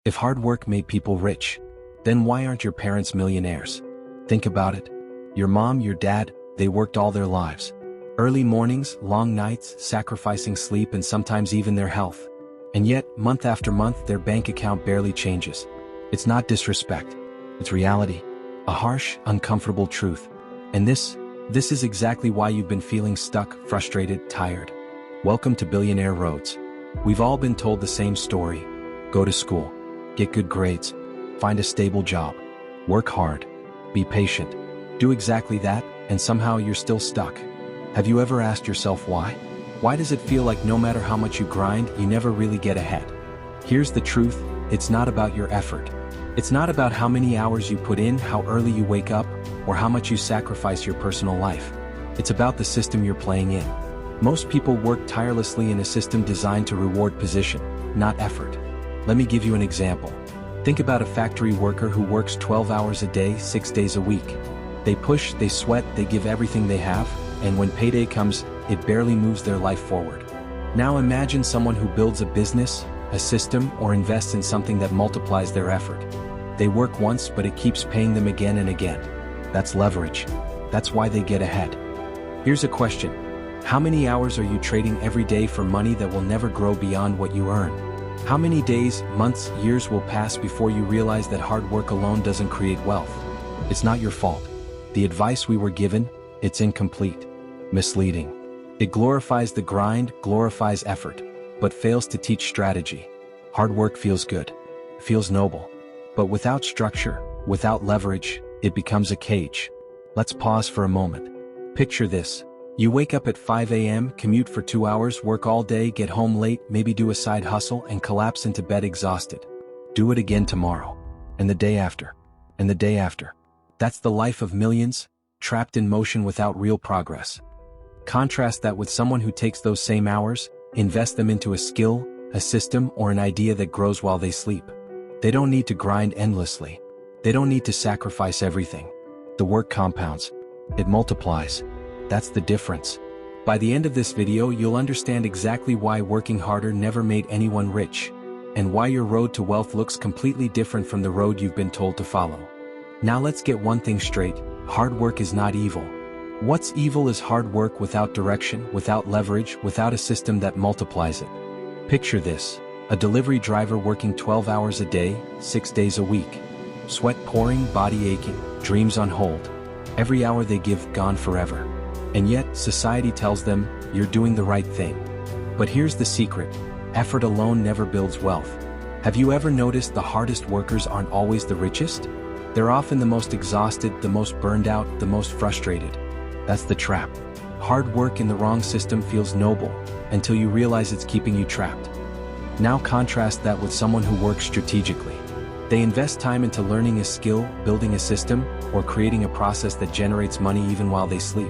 If hard work made people rich, then why aren't your parents millionaires? Think about it. Your mom, your dad, they worked all their lives. Early mornings, long nights, sacrificing sleep and sometimes even their health. And yet, month after month, their bank account barely changes. It's not disrespect. It's reality. A harsh, uncomfortable truth. And this is exactly why you've been feeling stuck, frustrated, tired. Welcome to Billionaire Roads. We've all been told the same story. Go to school. Get good grades. Find a stable job. Work hard. Be patient. Do exactly that, and somehow you're still stuck. Have you ever asked yourself why? Why does it feel like no matter how much you grind, you never really get ahead? Here's the truth, it's not about your effort. It's not about how many hours you put in, how early you wake up, or how much you sacrifice your personal life. It's about the system you're playing in. Most people work tirelessly in a system designed to reward position, not effort. Let me give you an example. Think about a factory worker who works 12 hours a day, 6 days a week. They push, they sweat, they give everything they have, and when payday comes, it barely moves their life forward. Now imagine someone who builds a business, a system, or invests in something that multiplies their effort. They work once, but it keeps paying them again and again. That's leverage. That's why they get ahead. Here's a question. How many hours are you trading every day for money that will never grow beyond what you earn? How many days, months, years will pass before you realize that hard work alone doesn't create wealth? It's not your fault. The advice we were given, it's incomplete, misleading. It glorifies the grind, glorifies effort, but fails to teach strategy. Hard work feels good, feels noble. But without structure, without leverage, it becomes a cage. Let's pause for a moment. Picture this. You wake up at 5 a.m., commute for 2 hours, work all day, get home late, maybe do a side hustle, and collapse into bed exhausted. Do it again tomorrow. And the day after. And the day after. That's the life of millions, trapped in motion without real progress. Contrast that with someone who takes those same hours, invests them into a skill, a system, or an idea that grows while they sleep. They don't need to grind endlessly. They don't need to sacrifice everything. The work compounds. It multiplies. That's the difference. By the end of this video, you'll understand exactly why working harder never made anyone rich, and why your road to wealth looks completely different from the road you've been told to follow. Now let's get one thing straight. Hard work is not evil. What's evil is hard work without direction, without leverage, without a system that multiplies it. Picture this. A delivery driver working 12 hours a day, 6 days a week. Sweat pouring, body aching, dreams on hold. Every hour they give gone forever. And yet, society tells them, you're doing the right thing. But here's the secret. Effort alone never builds wealth. Have you ever noticed the hardest workers aren't always the richest? They're often the most exhausted, the most burned out, the most frustrated. That's the trap. Hard work in the wrong system feels noble, until you realize it's keeping you trapped. Now contrast that with someone who works strategically. They invest time into learning a skill, building a system, or creating a process that generates money even while they sleep.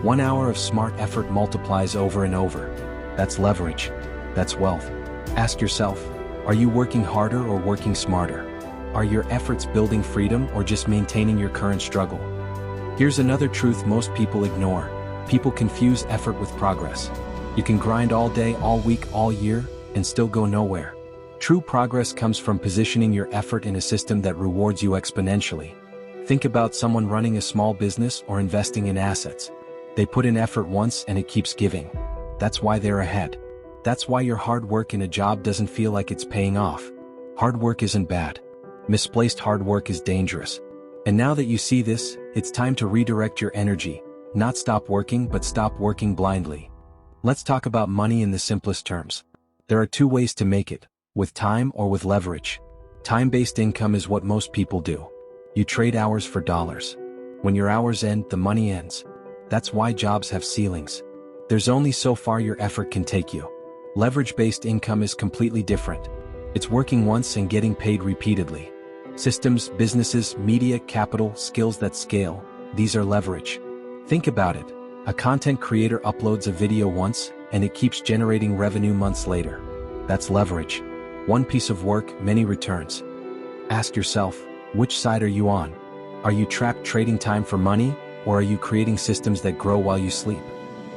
1 hour of smart effort multiplies over and over. That's leverage. That's wealth. Ask yourself, are you working harder or working smarter? Are your efforts building freedom or just maintaining your current struggle? Here's another truth most people ignore. People confuse effort with progress. You can grind all day, all week, all year, and still go nowhere. True progress comes from positioning your effort in a system that rewards you exponentially. Think about someone running a small business or investing in assets. They put in effort once and it keeps giving. That's why they're ahead. That's why your hard work in a job doesn't feel like it's paying off. Hard work isn't bad. Misplaced hard work is dangerous. And now that you see this, it's time to redirect your energy. Not stop working, but stop working blindly. Let's talk about money in the simplest terms. There are 2 ways to make it, with time or with leverage. Time-based income is what most people do. You trade hours for dollars. When your hours end, the money ends. That's why jobs have ceilings. There's only so far your effort can take you. Leverage-based income is completely different. It's working once and getting paid repeatedly. Systems, businesses, media, capital, skills that scale, these are leverage. Think about it. A content creator uploads a video once, and it keeps generating revenue months later. That's leverage. One piece of work, many returns. Ask yourself, which side are you on? Are you trapped trading time for money, or are you creating systems that grow while you sleep?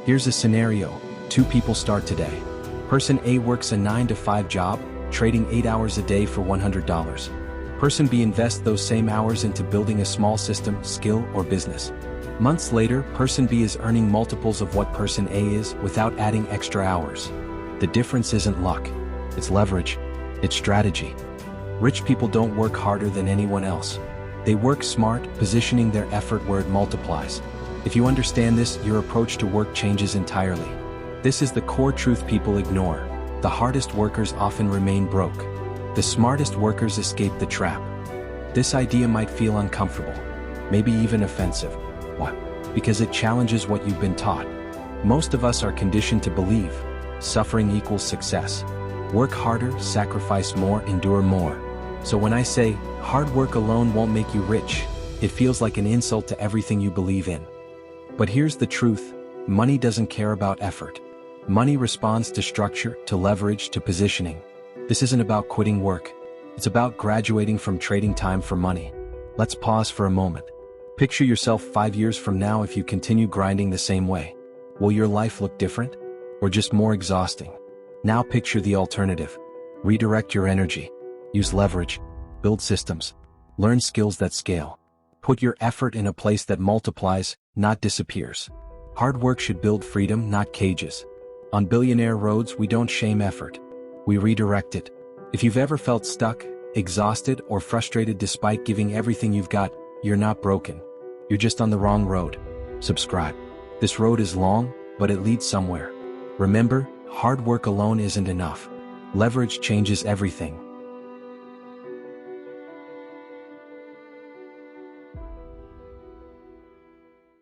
Here's a scenario. 2 people start today. Person A works a 9-to-5 job, trading 8 hours a day for $100. Person B invests those same hours into building a small system, skill, or business. Months later, person B is earning multiples of what person A is without adding extra hours. The difference isn't luck. It's leverage. It's strategy. Rich people don't work harder than anyone else. They work smart, positioning their effort where it multiplies. If you understand this, your approach to work changes entirely. This is the core truth people ignore. The hardest workers often remain broke. The smartest workers escape the trap. This idea might feel uncomfortable, maybe even offensive. Why? Because it challenges what you've been taught. Most of us are conditioned to believe suffering equals success. Work harder, sacrifice more, endure more. So when I say, hard work alone won't make you rich, it feels like an insult to everything you believe in. But here's the truth, money doesn't care about effort. Money responds to structure, to leverage, to positioning. This isn't about quitting work. It's about graduating from trading time for money. Let's pause for a moment. Picture yourself 5 years from now if you continue grinding the same way. Will your life look different? Or just more exhausting? Now picture the alternative. Redirect your energy. Use leverage. Build systems. Learn skills that scale. Put your effort in a place that multiplies, not disappears. Hard work should build freedom, not cages. On Billionaire Roads, we don't shame effort. We redirect it. If you've ever felt stuck, exhausted, or frustrated despite giving everything you've got, you're not broken. You're just on the wrong road. Subscribe. This road is long, but it leads somewhere. Remember, hard work alone isn't enough. Leverage changes everything.